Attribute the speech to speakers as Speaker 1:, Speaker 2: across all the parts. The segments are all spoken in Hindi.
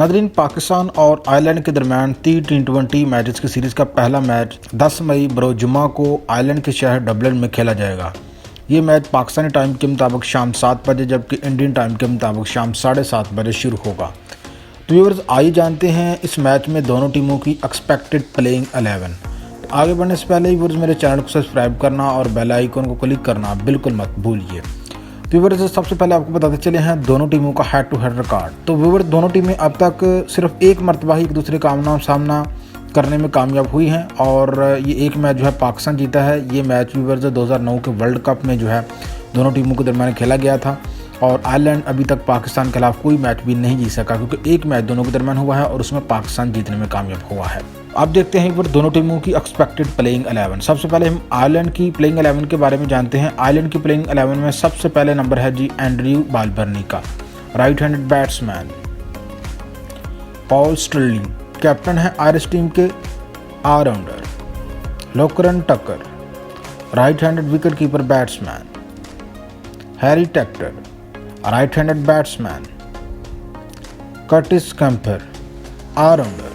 Speaker 1: नाज़रीन, पाकिस्तान और आयरलैंड के दरमियान T20 मैचेस की सीरीज़ का पहला मैच 10 मई बरोज़ जुमा को आयरलैंड के शहर डबलिन में खेला जाएगा। ये मैच पाकिस्तानी टाइम के मुताबिक शाम 7 बजे जबकि इंडियन टाइम के मुताबिक शाम 7:30 बजे शुरू होगा। तो व्यूअर्स, आइए जानते हैं इस मैच में दोनों टीमों की एक्सपेक्टेड प्लेइंग 11। आगे बढ़ने से पहले व्यूअर्स, मेरे चैनल को सब्सक्राइब करना और बेल आइकन को क्लिक करना बिल्कुल मत भूलिए। तो व्यूअर्स, सबसे पहले आपको बताते चले हैं दोनों टीमों का हेड टू हेड रिकॉर्ड। तो व्यूअर्स, दोनों टीमें अब तक सिर्फ एक मरतबा ही एक दूसरे का आमना सामना करने में कामयाब हुई हैं और ये एक मैच जो है पाकिस्तान जीता है। ये मैच व्यूअर्स 2009 के वर्ल्ड कप में जो है दोनों टीमों के दरमियान खेला गया था और आयरलैंड अभी तक पाकिस्तान के खिलाफ कोई मैच भी नहीं जीत सका क्योंकि एक मैच दोनों के दरमियान हुआ है और उसमें पाकिस्तान जीतने में कामयाब हुआ है। अब देखते हैं पर दोनों टीमों की एक्सपेक्टेड प्लेइंग 11। सबसे पहले हम आयरलैंड की प्लेइंग 11 के बारे में जानते हैं। आयरलैंड की प्लेइंग 11 में सबसे पहले नंबर है जी एंड्रयू बालबर्नी का, right handed batsman. Paul Stirling captain है आयरिश टीम के, allrounder. Lorcan Tucker right handed wicket keeper batsman. Harry Tector right handed batsman. Curtis Campher allrounder.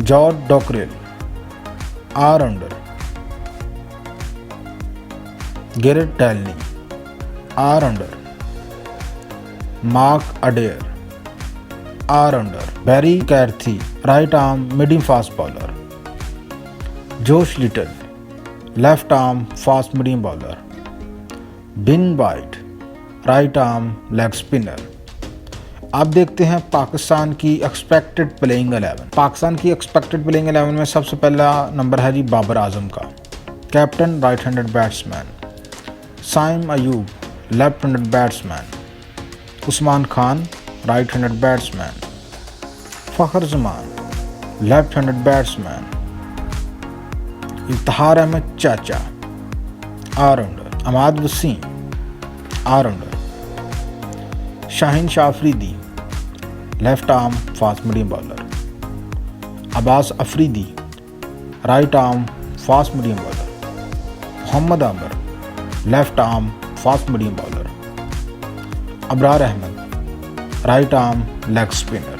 Speaker 1: George Dockrell allrounder. Gareth Delany allrounder. Mark Adair allrounder. Barry McCarthy right arm medium fast bowler. Josh Little left arm fast medium bowler. Ben White right arm leg spinner. अब देखते हैं पाकिस्तान की एक्सपेक्टेड प्लेइंग 11। पाकिस्तान की एक्सपेक्टेड प्लेइंग 11 में सबसे पहला नंबर है जी बाबर आजम का, captain right handed batsman. Saim Ayub left handed batsman. Usman Khan right handed batsman. Fakhar Zaman left handed batsman. Iftikhar Ahmed Chacha allrounder. Imad Wasim allrounder. Shaheen Shah Afridi left arm fast medium bowler. Abbas Afridi right arm fast medium bowler. Mohammad Amir left arm fast medium bowler. Abrar Ahmed right arm leg spinner.